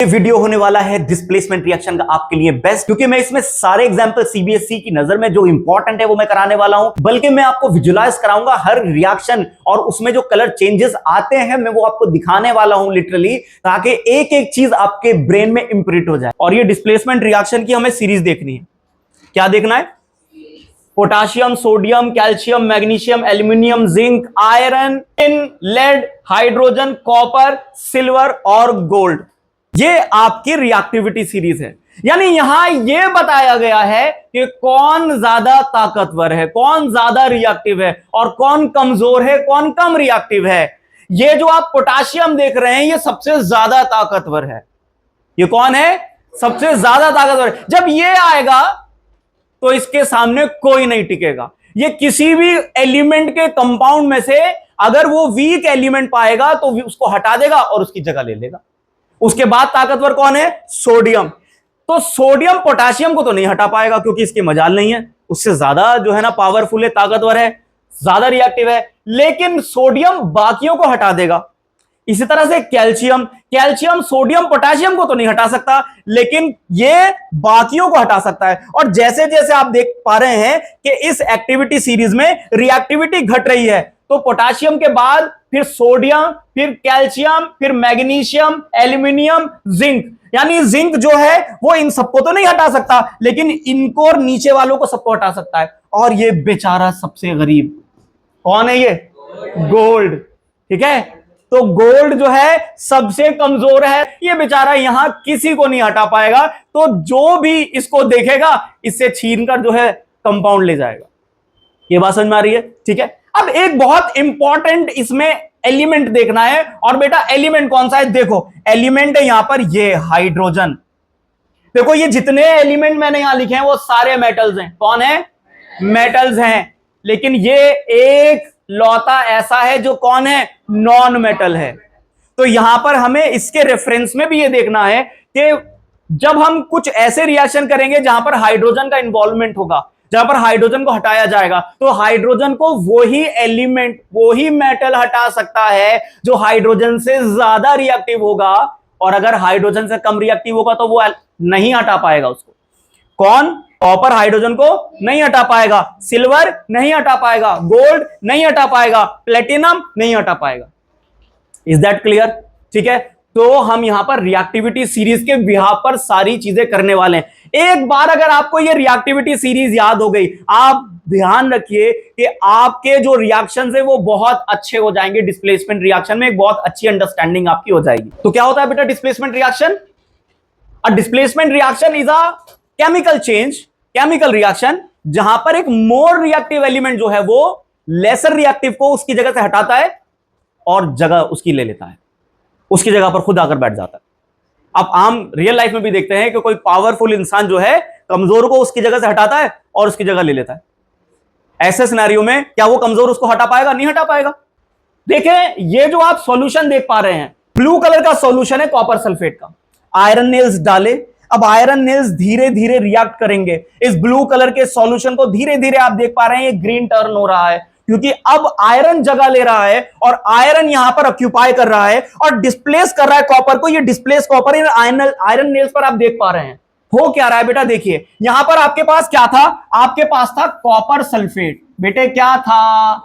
ये वीडियो होने वाला है डिस्प्लेसमेंट रिएक्शन का आपके लिए बेस्ट, क्योंकि मैं इसमें सारे एग्जांपल सीबीएसई की नजर में जो इंपॉर्टेंट है वो मैं कराने वाला हूं, बल्कि मैं आपको विजुलाइज कराऊंगा हर रिएक्शन और उसमें जो कलर चेंजेस आते हैं मैं वो आपको दिखाने वाला हूं लिटरली, ताकि एक एक चीज आपके ब्रेन में इंप्रिंट हो जाए। और ये डिस्प्लेसमेंट रिएक्शन की हमें सीरीज देखनी है। क्या देखना है? Potassium, sodium, calcium, magnesium, aluminium, zinc, iron, tin, lead, hydrogen, copper, silver और गोल्ड। ये आपकी रिएक्टिविटी सीरीज है। यानी यहां यह बताया गया है कि कौन ज्यादा ताकतवर है, कौन ज्यादा रिएक्टिव है और कौन कमजोर है, कौन कम रिएक्टिव है। ये जो आप पोटाशियम देख रहे हैं ये सबसे ज्यादा ताकतवर है। ये कौन है? सबसे ज्यादा ताकतवर। जब ये आएगा तो इसके सामने कोई नहीं टिकेगा। ये किसी भी एलिमेंट के कंपाउंड में से अगर वो वीक एलिमेंट पाएगा तो उसको हटा देगा और उसकी जगह ले लेगा। उसके बाद ताकतवर कौन है? सोडियम। तो सोडियम पोटाशियम को तो नहीं हटा पाएगा क्योंकि इसकी मजाल नहीं है, उससे ज्यादा जो है ना पावरफुल है, ताकतवर है, ज्यादा रिएक्टिव है, लेकिन सोडियम बाकियों को हटा देगा। इसी तरह से कैल्शियम सोडियम पोटाशियम को तो नहीं हटा सकता, लेकिन ये बाकियों को हटा सकता है। और जैसे जैसे आप देख पा रहे हैं कि इस एक्टिविटी सीरीज में रिएक्टिविटी घट रही है, तो पोटाशियम के बाद फिर सोडियम, फिर कैल्शियम, फिर मैग्नीशियम, एल्यूमिनियम, जिंक। यानी जिंक जो है वो इन सबको तो नहीं हटा सकता, लेकिन इनको और नीचे वालों को सबको हटा सकता है। और ये बेचारा सबसे गरीब कौन है? ये गोल्ड। ठीक है, तो गोल्ड जो है सबसे कमजोर है, ये बेचारा यहां किसी को नहीं हटा पाएगा। तो जो भी इसको देखेगा इससे छीनकर जो है कंपाउंड ले जाएगा। ये बात समझ में आ रही है? ठीक है, अब एक बहुत इंपॉर्टेंट इसमें एलिमेंट देखना है। और बेटा एलिमेंट कौन सा है? देखो एलिमेंट है यहां पर ये हाइड्रोजन। देखो ये जितने एलिमेंट मैंने यहां लिखे हैं वो सारे मेटल्स हैं। कौन है? मेटल्स हैं। लेकिन ये एक लौता ऐसा है जो कौन है? नॉन मेटल है। तो यहां पर हमें इसके रेफरेंस में भी ये देखना है कि जब हम कुछ ऐसे रिएक्शन करेंगे जहां पर हाइड्रोजन का इन्वॉल्वमेंट होगा, जहां पर हाइड्रोजन को हटाया जाएगा, तो हाइड्रोजन को वही एलिमेंट, वही मेटल हटा सकता है जो हाइड्रोजन से ज्यादा रिएक्टिव होगा। और अगर हाइड्रोजन से कम रिएक्टिव होगा तो वो नहीं हटा पाएगा उसको। कौन? कॉपर हाइड्रोजन को नहीं हटा पाएगा, सिल्वर नहीं हटा पाएगा, गोल्ड नहीं हटा पाएगा, प्लेटिनम नहीं हटा पाएगा। Is that clear? ठीक है, तो हम यहां पर रिएक्टिविटी सीरीज के बिहाफ पर सारी चीजें करने वाले हैं। एक बार अगर आपको ये रिएक्टिविटी सीरीज याद हो गई, आप ध्यान रखिए कि आपके जो रिएक्शन है वो बहुत अच्छे हो जाएंगे। डिस्प्लेसमेंट रिएक्शन में एक बहुत अच्छी अंडरस्टैंडिंग आपकी हो जाएगी। तो क्या होता है बेटा displacement reaction? A displacement reaction is a chemical change, chemical reaction, जहां पर एक मोर रिएक्टिव एलिमेंट जो है वो लेसर रिएक्टिव को उसकी जगह से हटाता है और जगह उसकी ले लेता है, उसकी जगह पर खुद आकर बैठ जाता है। अब आम रियल लाइफ में भी देखते हैं कि कोई पावरफुल इंसान जो है कमजोर को उसकी जगह से हटाता है और उसकी जगह ले लेता है। ऐसे सिनेरियो में क्या वो कमजोर उसको हटा पाएगा? नहीं हटा पाएगा। देखें ये जो आप सॉल्यूशन देख पा रहे हैं, ब्लू कलर का सॉल्यूशन है कॉपर सल्फेट का। आयरन नेल्स डाले, अब आयरन नेल्स धीरे धीरे रिएक्ट करेंगे इस ब्लू कलर के सॉल्यूशन को। धीरे धीरे आप देख पा रहे हैं ये ग्रीन टर्न हो रहा है, क्योंकि अब आयरन जगह ले रहा है और आयरन यहां पर ऑक्यूपाई कर रहा है और डिस्प्लेस कर रहा है कॉपर को। ये डिस्प्लेस कॉपर इन आयरन नेल्स पर आप देख पा रहे हैं। हो क्या रहा है बेटा? देखिए यहां पर आपके पास क्या था? आपके पास था कॉपर सल्फेट। बेटे क्या था?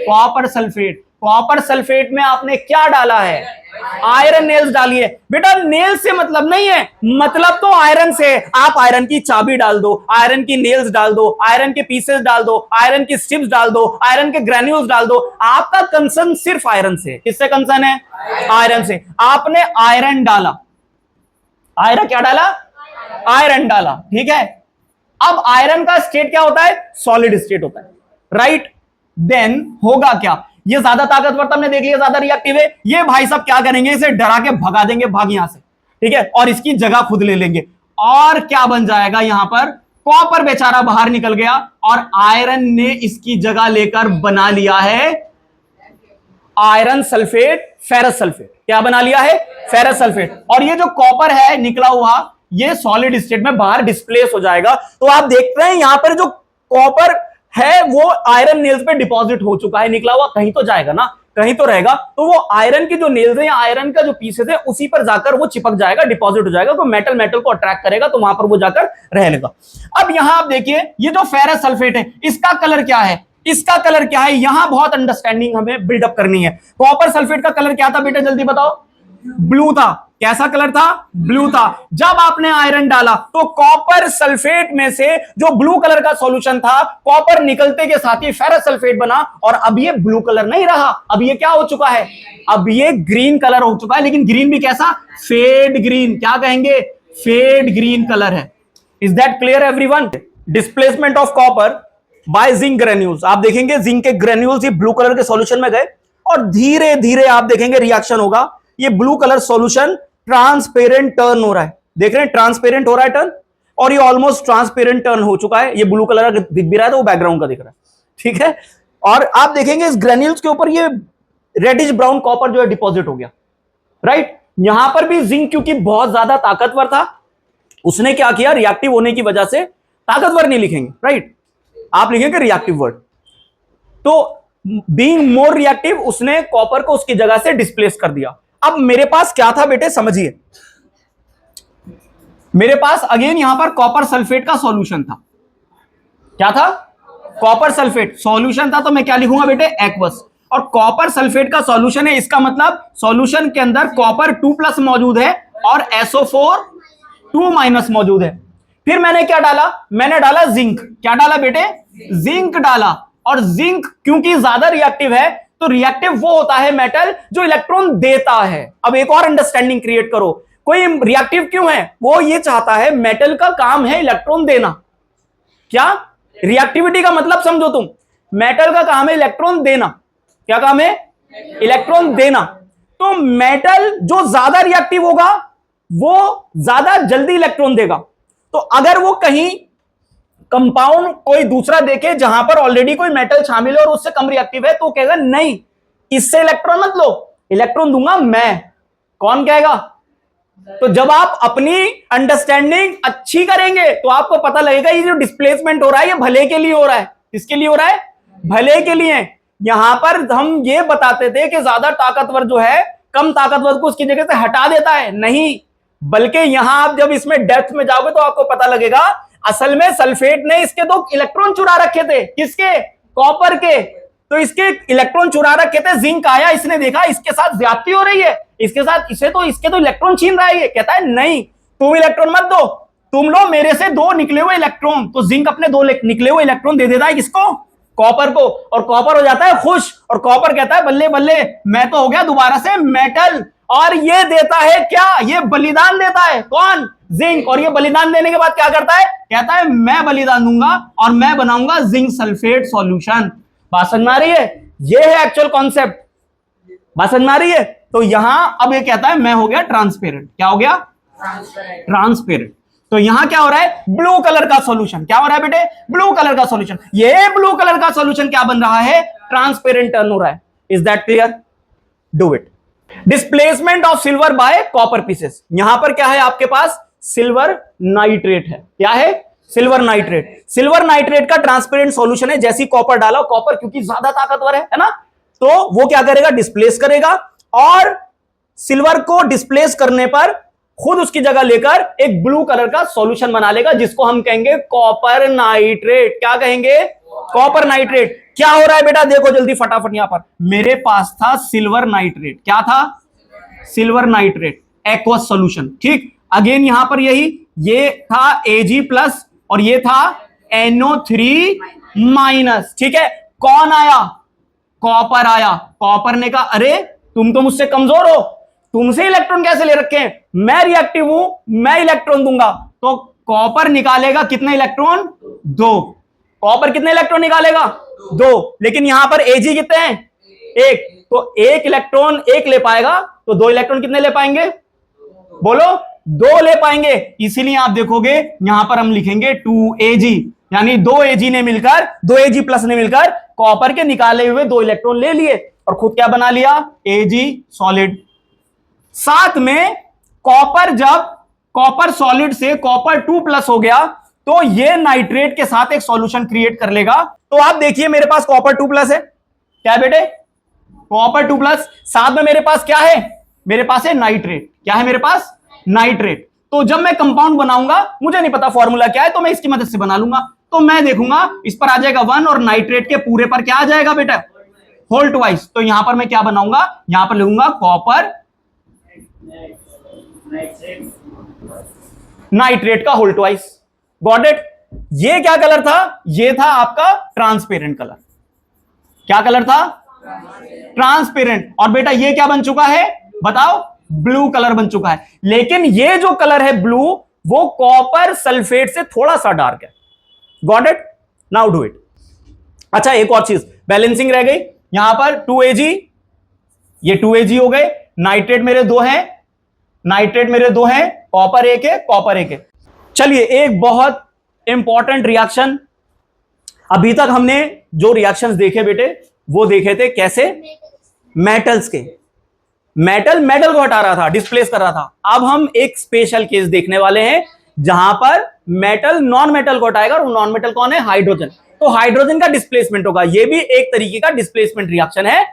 Copper sulphate. कॉपर सल्फेट में आपने क्या डाला है? आयरन नेल्स डालिए। बेटा नेल्स से मतलब नहीं है, मतलब तो आयरन से। आप आयरन की चाबी डाल दो, आयरन की नेल्स डाल दो, आयरन के पीसेस डाल दो, आयरन की स्ट्रिप्स डाल दो, आयरन के ग्रैन्यूल्स डाल दो। आपका कंसर्न सिर्फ आयरन से। किससे कंसर्न है? आयरन से। आपने आयरन डाला, आयरन क्या डाला? आयरन डाला। ठीक है, अब आयरन का स्टेट क्या होता है? सॉलिड स्टेट होता है, राइट? देन होगा क्या? ये ज्यादा ताकतवर था, हमने देख लिया, ज्यादा रिएक्टिव है। ये भाई साहब क्या करेंगे? इसे डरा के भगा देंगे, भाग यहां से। ठीक है, और इसकी जगह खुद ले लेंगे। और क्या बन जाएगा? यहां पर कॉपर बेचारा बाहर निकल गया और आयरन ने इसकी जगह लेकर बना लिया है आयरन सल्फेट, फेरस सल्फेट। क्या बना लिया है? Ferrous sulphate. और ये जो कॉपर है निकला हुआ, ये सॉलिड स्टेट में बाहर डिस्प्लेस हो जाएगा। तो आप देख रहे हैं यहां पर जो कॉपर है वो आयरन नेल्स पे डिपॉजिट हो चुका है, निकला हुआ कहीं तो जाएगा ना। कहीं तो रहेगा, तो वो आयरन की जो नेल्स है या आयरन का जो पीसेस है उसी पर जाकर वो चिपक जाएगा, डिपॉजिट हो जाएगा, तो मेटल मेटल को अट्रैक्ट करेगा, तो वहां पर वो जाकर रहेगा। अब यहां आप देखिए ये जो फेरस सल्फेट है इसका कलर क्या है, इसका कलर क्या है, यहां बहुत अंडरस्टैंडिंग हमें बिल्डअप करनी है। कॉपर सल्फेट का कलर क्या था बेटा, जल्दी बताओ। ब्लू था। कैसा कलर था, ब्लू था। जब आपने आयरन डाला तो कॉपर सल्फेट में से जो ब्लू कलर का सॉल्यूशन था, कॉपर निकलते के साथ ही फेरस सल्फेट बना, और अब ये ब्लू कलर नहीं रहा, अब ये क्या हो चुका है, अब ये ग्रीन कलर हो चुका है, लेकिन ग्रीन भी कैसा, फेड ग्रीन, क्या कहेंगे, फेड ग्रीन कलर है। Is that clear everyone? Displacement of copper by zinc granules, आप देखेंगे जिंक के ग्रेन्यूल्स ये ब्लू कलर के सॉल्यूशन में गए और धीरे धीरे आप देखेंगे रिएक्शन होगा, ये blue colour solution transparent turn हो रहा है, देख रहे हैं ट्रांसपेरेंट हो रहा है टर्न, और ये ऑलमोस्ट ट्रांसपेरेंट टर्न हो चुका है, ये ब्लू कलर दिख भी रहा है तो वो बैकग्राउंड का दिख रहा है, ठीक है। और आप देखेंगे इस ग्रेन्यूल्स के ऊपर ये रेडिश ब्राउन कॉपर जो है डिपॉजिट हो गया, राइट। यहां पर भी जिंक क्योंकि बहुत ज्यादा ताकतवर था, उसने क्या किया, रिएक्टिव होने की वजह से, ताकतवर नहीं लिखेंगे, राइट, आप लिखेंगे रिएक्टिव वर्ड, तो बीइंग मोर रिएक्टिव उसने कॉपर को उसकी जगह से डिस्प्लेस कर दिया। अब मेरे पास क्या था बेटे, समझिए, मेरे पास अगेन यहां पर कॉपर सल्फेट का सॉल्यूशन था, क्या था, कॉपर सल्फेट सॉल्यूशन था, तो मैं क्या लिखूंगा बेटे, एक्वस, और कॉपर सल्फेट का सॉल्यूशन है, इसका मतलब सॉल्यूशन के अंदर कॉपर 2+ मौजूद है और SO4 2- मौजूद है। फिर मैंने क्या डाला, मैंने डाला जिंक, क्या डाला बेटे, जिंक डाला, और जिंक क्योंकि ज्यादा रिएक्टिव है, तो रिएक्टिव वो होता है मेटल जो इलेक्ट्रॉन देता है। अब एक और अंडरस्टैंडिंग क्रिएट करो, कोई रिएक्टिव क्यों है, वो ये चाहता है, मेटल का काम है इलेक्ट्रॉन देना, क्या, रिएक्टिविटी का मतलब समझो तुम, मेटल का काम है इलेक्ट्रॉन देना, क्या काम है, इलेक्ट्रॉन देना, तो मेटल जो ज्यादा रिएक्टिव होगा वो ज्यादा जल्दी इलेक्ट्रॉन देगा। तो अगर वो कहीं कंपाउंड कोई दूसरा देखे जहां पर ऑलरेडी कोई मेटल शामिल है और उससे कम रिएक्टिव है, तो कहेगा नहीं इससे इलेक्ट्रॉन मत लो, इलेक्ट्रॉन दूंगा मैं, कौन कहेगा। तो जब आप अपनी अंडरस्टैंडिंग अच्छी करेंगे तो आपको पता लगेगा ये जो डिस्प्लेसमेंट हो रहा है ये भले के लिए हो रहा है, किसके लिए हो रहा है, भले के लिए। यहां पर हम ये बताते थे कि ज्यादा ताकतवर जो है कम ताकतवर को उसकी जगह से हटा देता है, नहीं, बल्कि यहां आप जब इसमें डेप्थ में जाओगे तो आपको पता लगेगा असल में सल्फेट ने इसके 2 इलेक्ट्रॉन चुरा रखे थे, किसके, कॉपर के, तो इसके इलेक्ट्रॉन चुरा रखे थे, जिंक आया, इसने देखा इसके साथ ज्यादती हो रही है, इसके साथ इसके तो इलेक्ट्रॉन छीन रहा है, ये कहता है नहीं तुम इलेक्ट्रॉन मत दो, तुम लो मेरे से 2 निकले हुए इलेक्ट्रॉन, तो जिंक अपने 2 निकले हुए इलेक्ट्रॉन दे देता है किसको, कॉपर को, और कॉपर हो जाता है खुश, और कॉपर कहता है बल्ले बल्ले मैं तो हो गया दोबारा से मेटल, और ये देता है क्या, ये बलिदान देता है, कौन, जिंक, और ये बलिदान देने के बाद क्या करता है, कहता है मैं बलिदान दूंगा और मैं बनाऊंगा जिंक सल्फेट सॉल्यूशन। बात समझ में आ रही है, ये है एक्चुअल कॉन्सेप्ट, बात समझ में आ रही है। तो यहां अब ये कहता है मैं हो गया ट्रांसपेरेंट, क्या हो गया, ट्रांसपेरेंट। तो यहां क्या हो रहा है, ब्लू कलर का सॉल्यूशन, क्या हो रहा है बेटे, ब्लू कलर का सॉल्यूशन, ये ब्लू कलर का सॉल्यूशन क्या बन रहा है, ट्रांसपेरेंट टर्न हो रहा है। Is that clear, do it. Displacement of silver bye copper pieces, यहां पर क्या है आपके पास, सिल्वर नाइट्रेट है, क्या है, सिल्वर नाइट्रेट, सिल्वर नाइट्रेट का ट्रांसपेरेंट सॉल्यूशन है, जैसी कॉपर डाला, कॉपर क्योंकि ज्यादा ताकतवर है ना, तो वो क्या करेगा, डिस्प्लेस करेगा, और सिल्वर को डिस्प्लेस करने पर खुद उसकी जगह लेकर एक ब्लू कलर का सॉल्यूशन बना लेगा, जिसको हम कहेंगे कॉपर नाइट्रेट, क्या कहेंगे, कॉपर नाइट्रेट। क्या हो रहा है बेटा, देखो जल्दी फटाफट, यहां पर मेरे पास था सिल्वर नाइट्रेट, क्या था, सिल्वर नाइट्रेट, एक्वस सॉल्यूशन, ठीक, अगेन यहां पर यही, ये था Ag+ और ये था NO3-, ठीक है, कौन आया, कॉपर आया, कॉपर ने कहा अरे तुम तो मुझसे कमजोर हो, तुमसे इलेक्ट्रॉन कैसे ले रखे हैं, मैं रिएक्टिव हूं, मैं इलेक्ट्रॉन दूंगा, तो कॉपर निकालेगा कितने इलेक्ट्रॉन, 2, कॉपर कितने इलेक्ट्रॉन निकालेगा, 2, लेकिन यहां पर Ag कितने हैं, 1, तो 1 इलेक्ट्रॉन 1 ले पाएगा, तो 2 इलेक्ट्रॉन कितने ले पाएंगे, बोलो 2 ले पाएंगे, इसीलिए आप देखोगे यहां पर हम लिखेंगे 2Ag, यानी 2 Ag ने मिलकर, 2 Ag+ ने मिलकर कॉपर के निकाले हुए 2 इलेक्ट्रॉन ले लिए और खुद क्या बना लिया, Ag सॉलिड। साथ में कॉपर, जब कॉपर सॉलिड से कॉपर 2+ हो गया तो ये नाइट्रेट के साथ एक सॉल्यूशन क्रिएट कर लेगा। तो आप देखिए मेरे पास कॉपर 2+ है, क्या बेटे, कॉपर 2+, साथ में मेरे पास क्या है, मेरे पास है नाइट्रेट। क्या है मेरे पास, नाइट्रेट। तो जब मैं कंपाउंड बनाऊंगा, मुझे नहीं पता फॉर्मूला क्या है, तो मैं इसकी मदद से बना लूंगा। तो मैं देखूंगा इस पर आ जाएगा 1 और नाइट्रेट के पूरे पर क्या आ जाएगा बेटा, होल ट्वाइस। तो यहां पर मैं क्या बनाऊंगा, यहां पर लिखूंगा कॉपर नाइट्रेट का होल ट्वाइस। Got it. ये क्या कलर था, ये था आपका ट्रांसपेरेंट कलर। क्या कलर था, ट्रांसपेरेंट। और बेटा ये क्या बन चुका है, बताओ, ब्लू कलर बन चुका है। लेकिन ये जो कलर है ब्लू, वो कॉपर सल्फेट से थोड़ा सा डार्क है। Got it, now do it. अच्छा एक और चीज, बैलेंसिंग रह गई। यहां पर 2Ag, ये 2Ag हो गए। नाइट्रेट मेरे 2 हैं, नाइट्रेट मेरे 2 हैं, कॉपर 1 है, कॉपर 1 है। चलिए एक बहुत इंपॉर्टेंट रिएक्शन, अभी तक हमने जो रिएक्शंस देखे बेटे, वो देखे थे कैसे, मेटल्स के। मेटल को हटा रहा था, डिस्प्लेस कर रहा था। अब हम एक स्पेशल केस देखने वाले हैं जहां पर मेटल नॉन मेटल को हटाएगा, और नॉन मेटल कौन है, हाइड्रोजन। तो हाइड्रोजन का डिस्प्लेसमेंट होगा। यह भी एक तरीके का डिस्प्लेसमेंट रिएक्शन है,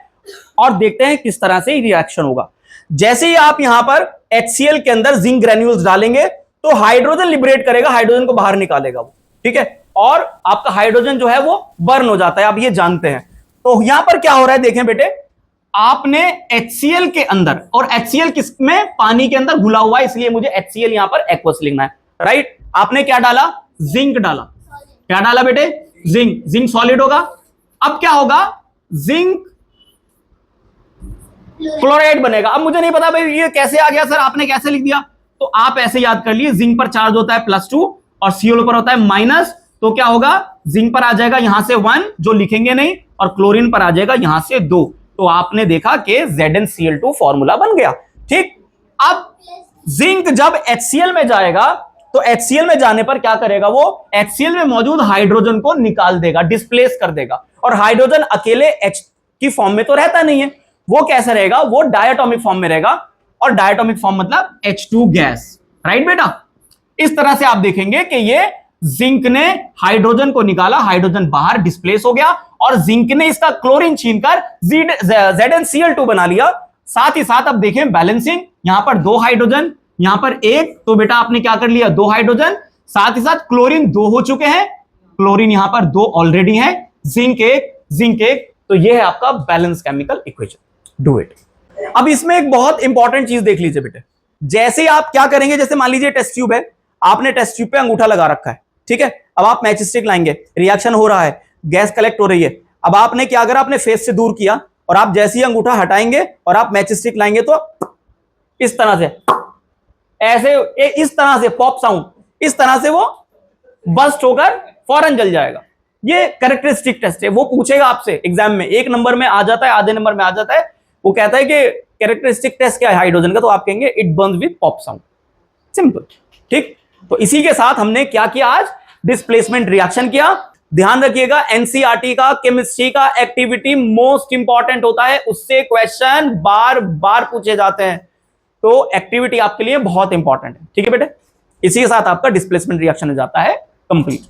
और देखते हैं किस तरह से रिएक्शन होगा। जैसे ही आप यहां पर HCl के अंदर जिंक ग्रेन्यूल्स डालेंगे, तो हाइड्रोजन लिबरेट करेगा, हाइड्रोजन को बाहर निकालेगा वो, ठीक है, और आपका हाइड्रोजन जो है वो बर्न हो जाता है। आप ये जानते हैं। तो यहां पर क्या हो रहा है, देखें बेटे, आपने HCl के अंदर, और HCl किस में, पानी के अंदर घुला हुआ है, इसलिए मुझे HCl यहां पर एक्वस लिखना है, राइट। आपने क्या डाला, जिंक डाला। क्या डाला बेटे, जिंक। जिंक सॉलिड होगा। अब क्या होगा, जिंक क्लोराइड बनेगा। अब मुझे नहीं पता भाई ये कैसे आ गया सर, आपने कैसे लिख दिया। तो आप ऐसे याद कर लिए, जिंक पर चार्ज होता है +2 और Cl पर होता है -। तो क्या होगा, जिंक पर आ जाएगा यहां से 1 जो लिखेंगे नहीं, और क्लोरीन पर आ जाएगा यहां से 2। तो आपने देखा कि ZnCl2 फॉर्मूला बन गया, ठीक। अब जिंक जब HCl में जाएगा, तो HCl में जाने पर क्या करेगा, वो HCl में मौजूद हाइड्रोजन को निकाल देगा, डिस्प्लेस कर देगा। और हाइड्रोजन अकेले H की फॉर्म में तो रहता नहीं है, वो कैसे रहेगा, वो डायटोमिक फॉर्म में रहेगा। और डायटोमिक फॉर्म मतलब H2 गैस, राइट बेटा। इस तरह से आप देखेंगे कि ये जिंक ने हाइड्रोजन को निकाला, हाइड्रोजन बाहर डिस्प्लेस हो गया, और जिंक ने इसका क्लोरीन छीनकर ZnCl2 बना लिया। साथ ही साथ अब देखें बैलेंसिंग, यहां पर 2 हाइड्रोजन, यहां पर 1, तो बेटा आपने क्या कर लिया, 2 हाइड्रोजन, साथ ही साथ क्लोरीन 2 हो चुके हैं, क्लोरीन यहां पर 2 ऑलरेडी है, जिंक 1, जिंक 1। तो यह है आपका balance chemical equation. Do it. अब इसमें एक बहुत इंपॉर्टेंट चीज देख लीजिए बेटे। जैसे आप क्या करेंगे, जैसे मान लीजिए टेस्ट ट्यूब है, आपने टेस्ट ट्यूब पे अंगूठा लगा रखा है, ठीक है। अब आप मैच स्टिक लाएंगे, रिएक्शन हो रहा है, गैस कलेक्ट हो रही है। अब आपने क्या करा, अपने फेस से दूर किया, और आप जैसे ही अंगूठा हटाएंगे और आप मैच स्टिक लाएंगे, तो इस तरह से, ऐसे इस तरह से पॉप साउंड, इस तरह से वो बस्ट होकर फौरन जल जाएगा। ये कैरेक्टरिस्टिक टेस्ट है। वो पूछेगा आपसे एग्जाम में, 1 नंबर में आ जाता है, आधे नंबर में आ जाता है। वो कहता है कि कैरेक्टरिस्टिक टेस्ट क्या है हाइड्रोजन का, तो आप कहेंगे it Burns with pop sound, simple, ठीक। तो इसी के साथ हमने क्या किया, आज डिस्प्लेसमेंट रिएक्शन किया। ध्यान रखिएगा, एनसीईआरटी का केमिस्ट्री का एक्टिविटी मोस्ट इंपॉर्टेंट होता है, उससे क्वेश्चन बार बार पूछे जाते हैं। तो एक्टिविटी आपके लिए बहुत इंपॉर्टेंट है, ठीक है बेटे। इसी के साथ आपका डिस्प्लेसमेंट रिएक्शन हो जाता है कंप्लीट।